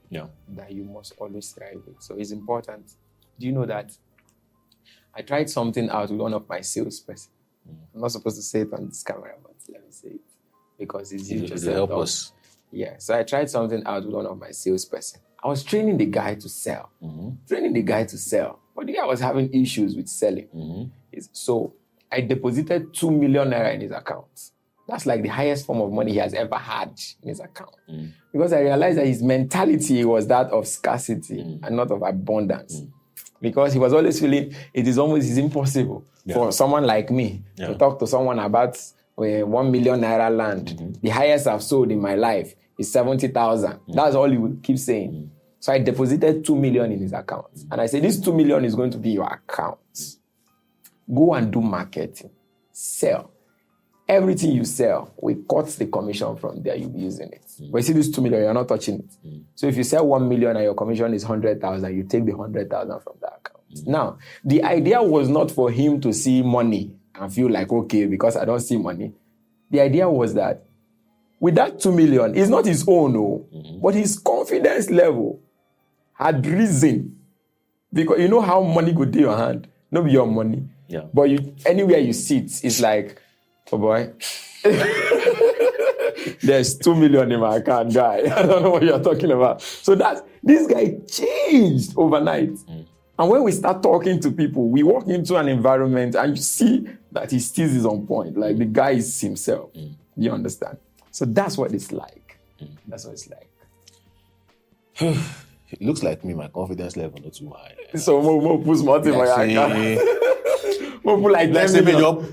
that you must always strive with. So it's important. Do you know that I tried something out with one of my salesperson? I'm not supposed to say it on this camera, but let me say it because it's used to help us. Yeah, so I tried something out with one of my salesperson. I was training the guy to sell. But the guy was having issues with selling. So I deposited 2 million naira in his account. That's like the highest form of money he has ever had in his account. Because I realized that his mentality was that of scarcity and not of abundance. Because he was always feeling it's impossible for someone like me to talk to someone about 1 million naira land. The highest I've sold in my life is 70,000. That's all he would keep saying. So I deposited 2 million in his account. And I said, this 2 million is going to be your account. Go and do marketing. Sell. Everything you sell, we cut the commission from there, you'll be using it. But you see this 2 million, you're not touching it. So if you sell 1 million and your commission is 100,000, you take the 100,000 from that account. Now, the idea was not for him to see money and feel like, okay, because I don't see money. The idea was that with that 2 million, it's not his own, but his confidence level had risen. Because you know how money could do your hand, not be your money. Yeah. But anywhere you sit, it's like, oh boy, there's 2 million in my account, guy. I don't know what you're talking about. So this guy changed overnight. And when we start talking to people, we walk into an environment and you see that he still is on point. Like the guy is himself. You understand? So that's what it's like. That's what it's like. It looks like me, my confidence level not too high. So more put smart in my account. More put like let's say me job.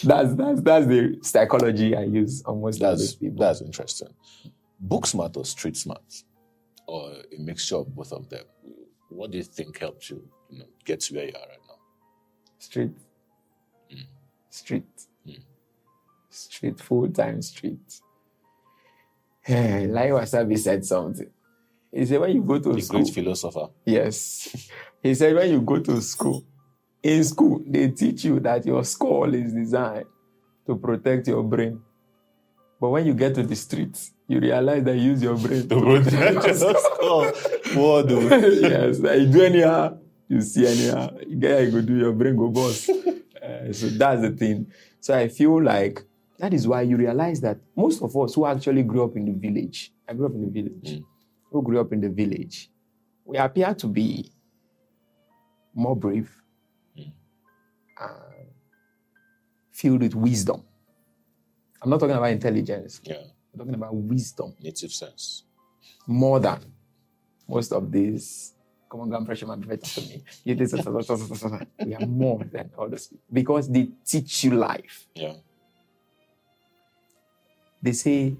That's the psychology I use almost with those people. That's interesting. Book smart or street smart? Or a mixture of both of them? What do you think helped you, get to where you are right now? Street. Street, full-time street. Lai Wasabi said something. He said, when you go to school... great philosopher. Yes. He said, when you go to school, in school, they teach you that your skull is designed to protect your brain. But when you get to the streets, you realize that you use your brain to protect your skull. What do we? Yes. You do anyhow, you see anyhow. You get how you go do, your brain go bust. So that's the thing. So I feel like that is why you realize that most of us who actually grew up in the village, I grew up in the village, who grew up in the village, we appear to be more brave and filled with wisdom. I'm not talking about intelligence. Yeah. I'm talking about wisdom. Native sense. More than most of these. Come on, go and pressure my better to me. We are more than others because they teach you life. Yeah. They say,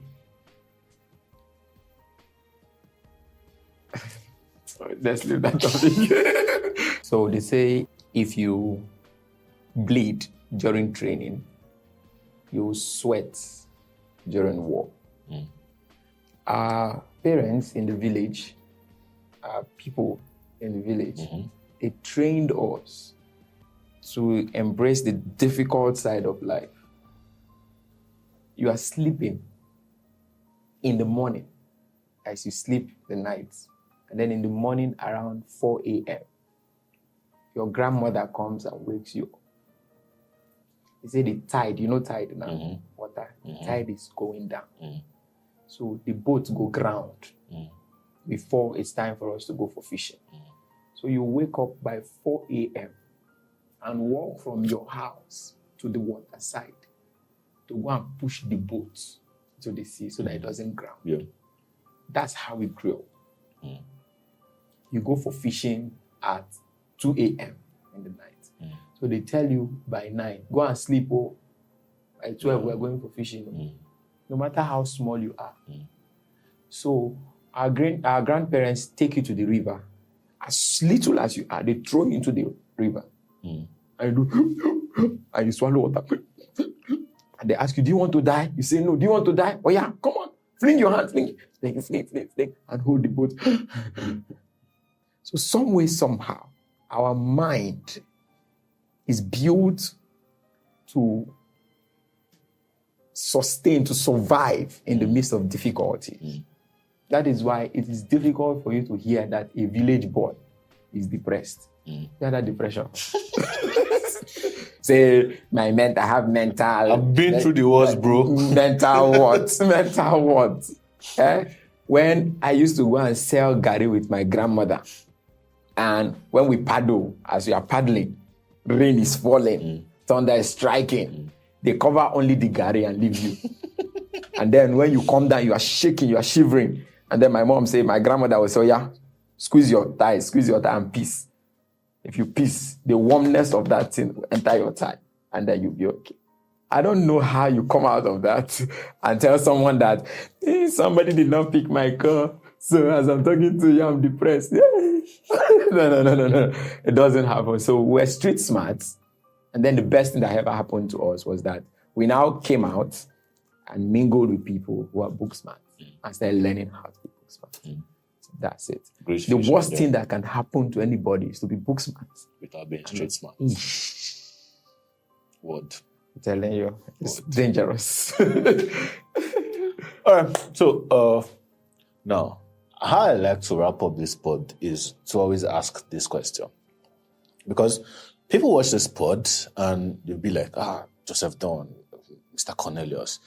let's leave that topic. So they say, if you bleed during training, you sweat during war. Our parents in the village, our people in the village, they trained us to embrace the difficult side of life. You are sleeping in the morning as you sleep the night. And then in the morning around 4 a.m., your grandmother comes and wakes you up. They say the tide, tide now, water, the tide is going down. So the boats go ground before it's time for us to go for fishing. So you wake up by 4 a.m. and walk from your house to the water side to go and push the boat to the sea so that it doesn't ground. Yeah. That's how we grew up. You go for fishing at 2 a.m. in the night. So they tell you by 9, go and sleep. By 12, we're going for fishing. No matter how small you are. So our grandparents take you to the river. As little as you are, they throw you into the river. And you swallow water. And they ask you, do you want to die? You say, no. Do you want to die? Oh yeah, come on. Fling your hand, fling, and hold the boat. So some way, somehow, our mind is built to sustain, to survive in the midst of difficulty. That is why it is difficult for you to hear that a village boy is depressed. Hear that depression. Say, I have mental... I've been through the worst, bro. Mental what? Mental what? When I used to go and sell gari with my grandmother, and when we paddle, as we are paddling, rain is falling, thunder is striking, they cover only the gari and leave you. And then when you come down, you are shaking, you are shivering. And then my grandmother will say, oh yeah, squeeze your thigh and peace. If you peace, the warmness of that thing will enter your thigh, and then you'll be okay. I don't know how you come out of that and tell someone that somebody did not pick my car. So as I'm talking to you, I'm depressed. No. It doesn't happen. So we're street smart. And then the best thing that ever happened to us was that we now came out and mingled with people who are book smart and started learning how to be book smart. So that's it. Great The fusion, worst yeah. thing that can happen to anybody is to be book smart. Without being street smart. Word. I'm telling you, it's dangerous. All right. So now, how I like to wrap up this pod is to always ask this question. Because people watch this pod and they'll be like, Joseph Don, Mr. Cornelius,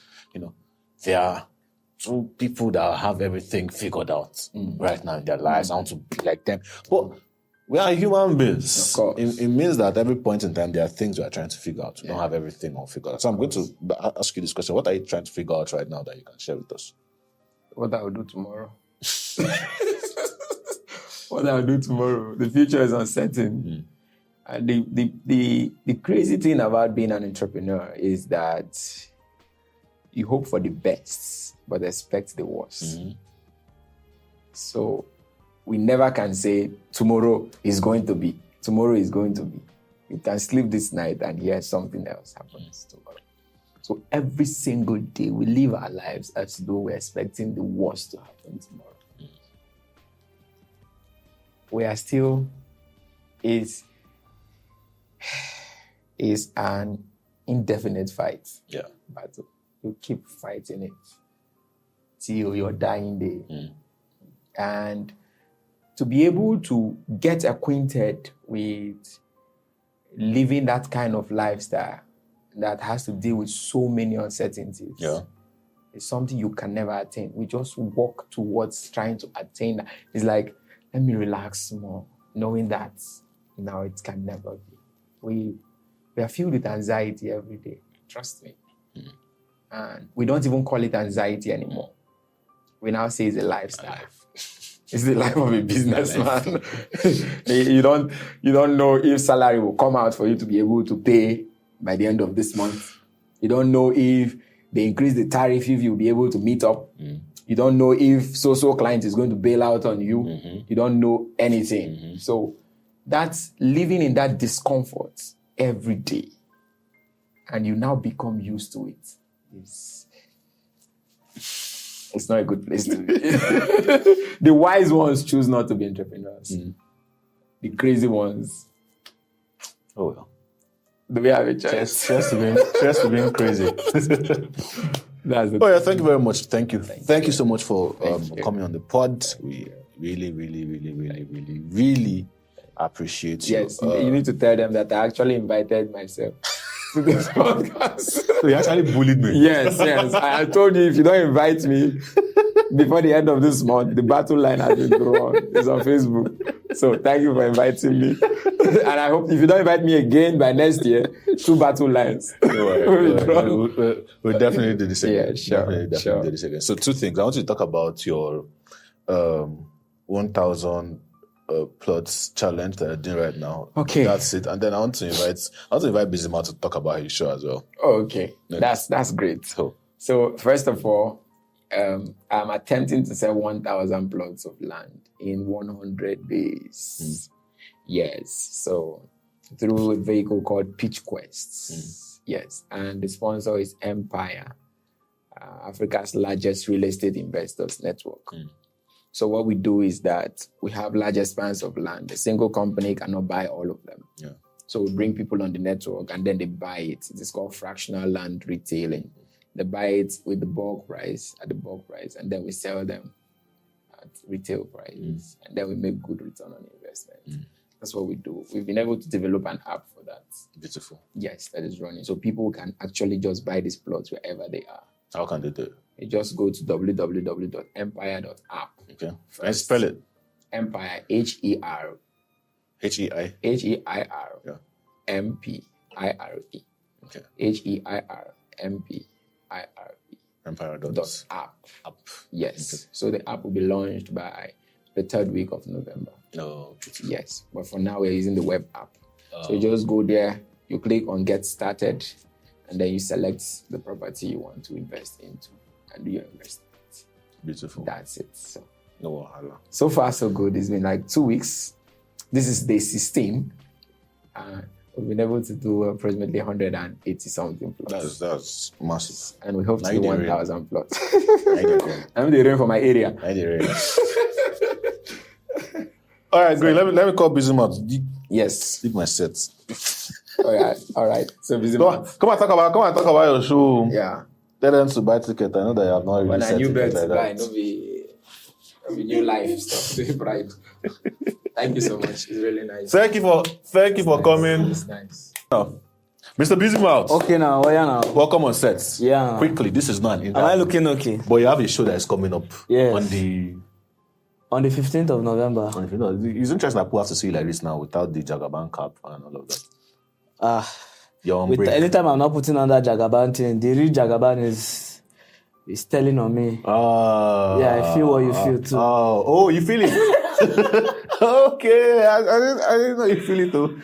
they are two people that have everything figured out right now in their lives. I want to be like them. But we are human beings. Of course. It means that at every point in time, there are things we are trying to figure out. We don't have everything all figured out. So I'm going to ask you this question. What are you trying to figure out right now that you can share with us? What I will do tomorrow. What I will do tomorrow. The future is uncertain. And the crazy thing about being an entrepreneur is that you hope for the best, but expect the worst. So we never can say tomorrow is going to be. Tomorrow is going to be. You can sleep this night and hear something else happens tomorrow. So every single day we live our lives as though we're expecting the worst to happen tomorrow. We are still is an indefinite fight. Yeah. But you keep fighting it till your dying day. And to be able to get acquainted with living that kind of lifestyle that has to deal with so many uncertainties. Yeah. It's something you can never attain. We just walk towards trying to attain that. It's like, let me relax more, knowing that now it can never be. We are filled with anxiety every day. Trust me. And we don't even call it anxiety anymore. We now say it's a lifestyle. It's the life of a businessman. you don't know if salary will come out for you to be able to pay by the end of this month. You don't know if they increase the tariff, if you'll be able to meet up. You don't know if so-so client is going to bail out on you. You don't know anything. So that's living in that discomfort every day. And you now become used to it. It's not a good place to be. The wise ones choose not to be entrepreneurs. The crazy ones. Oh well. Do we have a choice? Cheers to being crazy. That's the Oh yeah, thank you very much. Thank you. Thank you so much for coming on the pod. We really appreciate you. Yes, you need to tell them that I actually invited myself to this podcast. So you actually bullied me. Yes. I told you if you don't invite me before the end of this month, the battle line has been drawn. It's on Facebook. So thank you for inviting me. And I hope if you don't invite me again by next year, 2 battle lines. We'll definitely do this again. Yeah, sure. Definitely do this again. So 2 things. I want you to talk about your 1,000 plots challenge that you're doing right now. Okay. That's it. And then I want to invite Bizima to talk about his show as well. Okay. Yeah. That's great. So first of all, I'm attempting to sell 1,000 plots of land in 100 days. Yes. So through a vehicle called Pitch Quests. Yes. And the sponsor is Empire, Africa's largest real estate investors network. So what we do is that we have large expanse of land. A single company cannot buy all of them. Yeah. So we bring people on the network and then they buy it. It is called fractional land retailing. They buy it with the bulk price, and then we sell them at retail prices. And then we make good return on investment. That's what we do. We've been able to develop an app for that. Beautiful. Yes, that is running. So people can actually just buy these plots wherever they are. How can they do it? You just go to www.empire.app. Okay. And spell it. Empire, H-E-I-R. H-E-I? H-E-I-R. Yeah. M-P-I-R-E. Okay. H-E-I-R-M-P-I-R-E. Empire.app. App. Yes. Okay. So the app will be launched by the 3rd week of November. Oh, beautiful. Yes. But for now, we're using the web app. So you just go there, you click on Get Started, and then you select the property you want to invest into and do your investment. Beautiful. That's it. So No wahala. So far, so good. It's been like 2 weeks. This is day 16. We've been able to do approximately 180 something plots. That's massive. And we hope to do 1,000 plots. I'm the rain for my area. All right, great. Let me call Busy Mouth. Yes. Leave my set. All right. So Busy Come Mouth. and talk about your show. Yeah. Tell them to buy ticket. I know that you have not really When I set knew ticket better like to buy, that. no be new life stuff. Pride. Thank you so much. It's really nice. Thank you for coming. It's nice. Mr. Busy Mouth. Okay now, where now? Welcome on set. Yeah. Quickly, this is not an interview. Am I looking okay? But you have a show that is coming up Yes. on the 15th of November. It's interesting that people have to see you like this now without the Jagaban cap and all of that. You're on break. Anytime I'm not putting on that Jagaban thing, the real Jagaban is telling on me. Yeah, I feel what you feel too. You feel it? Okay, I didn't know you feel it too.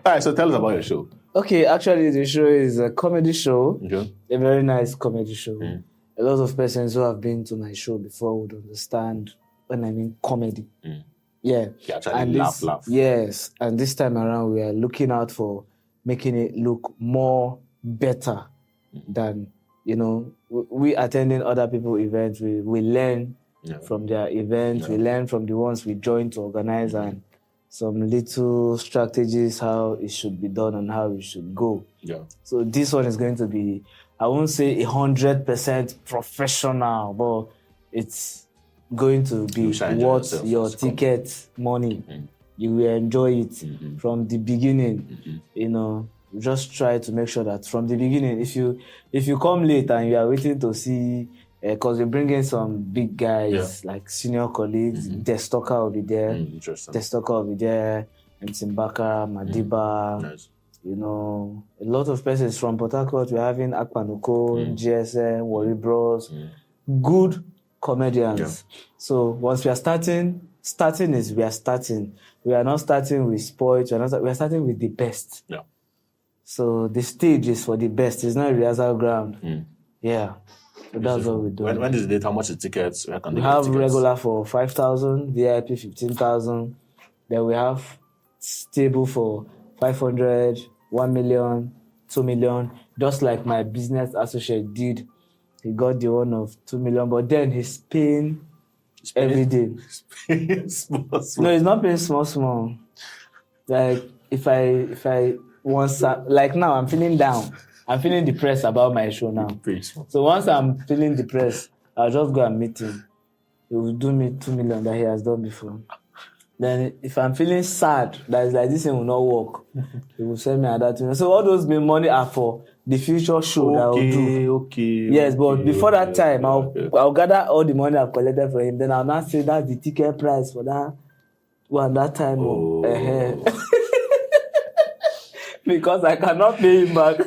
All right, so tell us about your show. Okay, actually the show is a comedy show. Okay. A very nice comedy show. A lot of persons who have been to my show before would understand when I mean comedy. Yeah. You actually laugh. Yes. And this time around, we are looking out for making it look more better than, we attending other people's events. We learn from their events. We learn from the ones we join to organize and some little strategies, how it should be done and how it should go. Yeah. So this one is going to be, I won't say 100% professional, but it's going to be worth your ticket money. You will enjoy it from the beginning. Just try to make sure that from the beginning, if you come late and you are waiting to see, because we bring in some big guys like senior colleagues, Destocker will be there. Interesting. Destocker will be there, Mtimbaka, Madiba. Nice. A lot of persons from Port Harcourt. We're having Akpanuko, GSM, Worry Bros, good comedians. Yeah. So once we are starting is we are starting. We are not starting with spoils. We are starting with the best. Yeah. So the stage is for the best. It's not a rehearsal ground. Yeah. So that's what we do. When is the date? How much is tickets? Where can we they have get tickets? Regular for 5,000, VIP 15,000. Then we have stable for 500, 1 million, 2 million. Just like my business associate did. He got the one of 2 million, but then he's paying every day. Small. No, he's not paying small. Like if I once like now I'm feeling down. I'm feeling depressed about my show now. So once I'm feeling depressed, I'll just go and meet him. He will do me 2 million that he has done before. Then if I'm feeling sad, that is like this thing will not work, he will send me another 2 million. So all those money are for the future show that I will do. Okay. Yes, but before that time, I'll gather all the money I've collected from him. Then I'll not say that's the ticket price for that one that time. Because I cannot pay him back.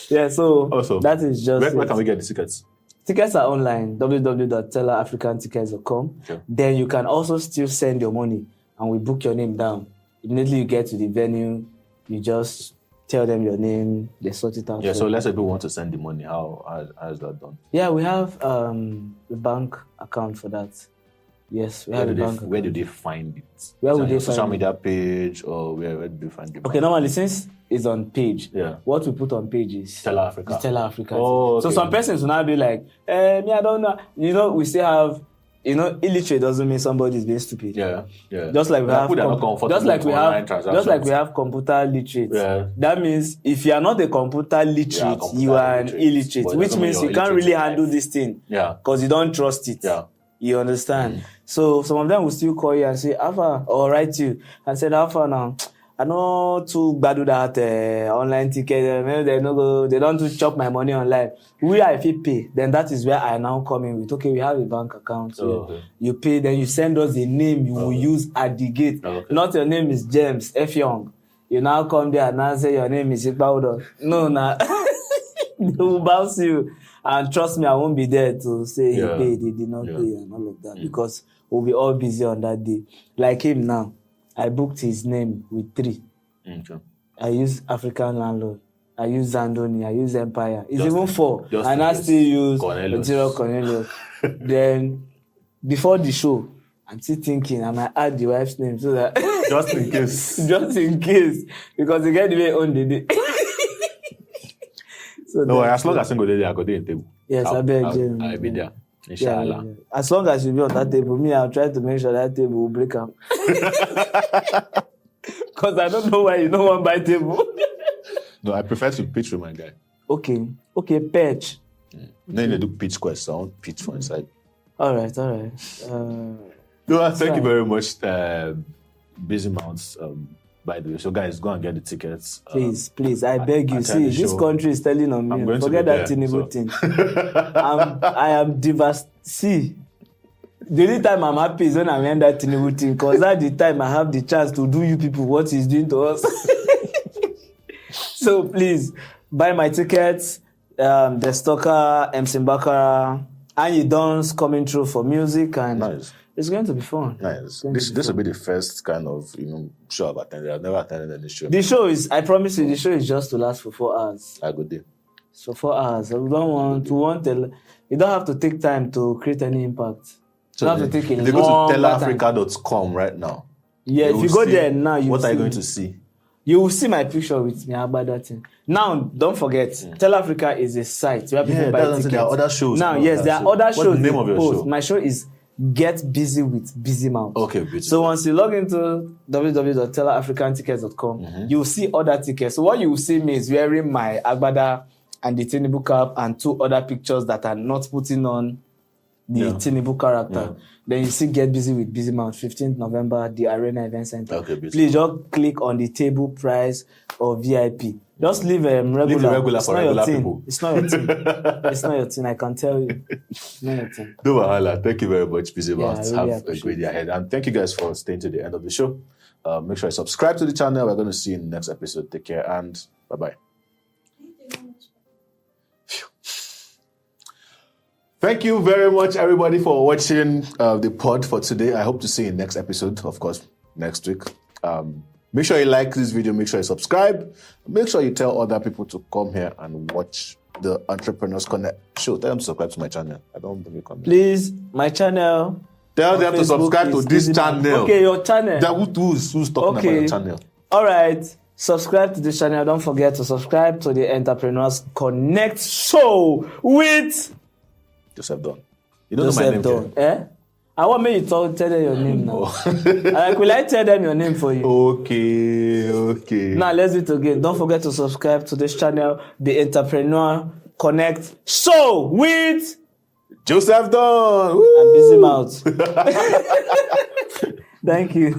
Yeah, so awesome. That is just where can we get the tickets? Tickets are online, www.tellerafricantickets.com. Okay. Then you can also still send your money and we book your name down. Immediately you get to the venue, you just tell them your name, they sort it out. Yeah, so let's say people want to send the money. How is that done? Yeah, we have a bank account for that. Yes, we have a bank account. Where do they find it? Where would they find it? Social media page or where do they find it? Okay, normally since it's on page, what we put on page is Teller Africa. Teller Africa. Oh, okay. So some persons will now be like, me, I don't know. We still have, illiterate doesn't mean somebody is being stupid. Yeah. Just like we have, just like we have computer literate. Yeah. That means if you are not a computer literate, you are an illiterate, which means you can't really handle this thing. Yeah. Because you don't trust it. Yeah. You understand? So some of them will still call you and say, Alpha, or write you and say, Alpha now. I know to do that online ticket. Maybe they don't to chop my money online. If you pay, then that is where I now come in with. Okay, we have a bank account. You pay, then you send us the name you will use at the gate. Not your name is James F. Young. You now come there and now say your name is Ikbaudo. No, they will bounce you. And trust me, I won't be there to say he paid, he did not pay, and all of that because we'll be all busy on that day. Like him now, I booked his name with 3. Okay. I use African Landlord. I use Xandoni, I use Empire. It's Just even in- 4. just And in I case. still use Cornelius. Nteiro Cornelius. Then, before the show, I'm still thinking I might add the wife's name so that Just in case. just in case, because they get the way on the day. So No, then- as long as I go there, I go there in table. Yes, I beg you. I'll be there. Yeah, Inshallah. yeah. As long as you be on that table, me, I'll try to make sure that table will break up. Because I don't know why you don't want to buy table. No, I prefer to pitch with my guy. Okay, perch. Then they do pitch quests. I want pitch for inside. All right. No, thank you very much, Busy Mounts. By the way, so guys, go and get the tickets. Please, I beg you. attend See, the this show. country is telling on I'm me. going to Forget be that there, Tinubu so. thing. I am devastated. See, the only time I'm happy is when I'm in that Tinubu thing, because at the time I have the chance to do you people what he's doing to us. So please, buy my tickets. The Stalker, MC Bakara, and you dance coming through for music, and Nice. it's going to be fun. Nice. This will be the first kind of show I've attended. I've never attended any show. The show is, I promise you, the show is just to last for 4 hours. I go there. So 4 hours. We don't want you don't have to take time to create any impact. You don't have to take a if they go to long time. telafrica.com right now. Yeah, if you go there now, what are you going to see? You will see my picture with me about that thing. Now, don't forget, Tell Africa is a site where people buy tickets. There are other shows. Now, about yes, that. there are So other what's shows. the name of your post. show? My show is Get Busy with Busy Mouth. Okay, beautiful. So once you log into www.tellerafricantickets.com, you will see other tickets. So what you will see me is wearing my agbada and the Tinubu cap and 2 other pictures that are not putting on the Tinubu character. Then you see Get Busy with Busy Mouth, 15th November, the Arena Event Center. Okay, beautiful. Please just click on the table price or VIP. Just leave regular. Leave the regular It's for not your regular thing. people. It's not your thing. It's not your thing. I can tell you. It's not your thing. Do wahala. Thank you very much, Busy Yeah, Mouths. I really Have a appreciate great day ahead. And thank you guys for staying to the end of the show. Make sure you subscribe to the channel. We're going to see you in the next episode. Take care and bye-bye. Thank you very much, everybody, for watching the pod for today. I hope to see you in the next episode, of course, next week. Make sure you like this video. Make sure you subscribe. Make sure you tell other people to come here and watch the Entrepreneurs Connect show. Tell them to subscribe to my channel. I don't believe comment. Please, my channel. Tell on them to Facebook subscribe to is this Busy Mouth. channel. Okay, your channel. Who's talking about your channel? All right. Subscribe to this channel. Don't forget to subscribe to the Entrepreneurs Connect show with Joseph Don. You don't know my name, Joseph Don. Ken? I want me to tell them your name now. Will I tell them your name for you? Okay. Now let's do it again. Don't forget to subscribe to this channel, the Entrepreneur Connect show with Joseph Don. and Busy Mouth. Thank you.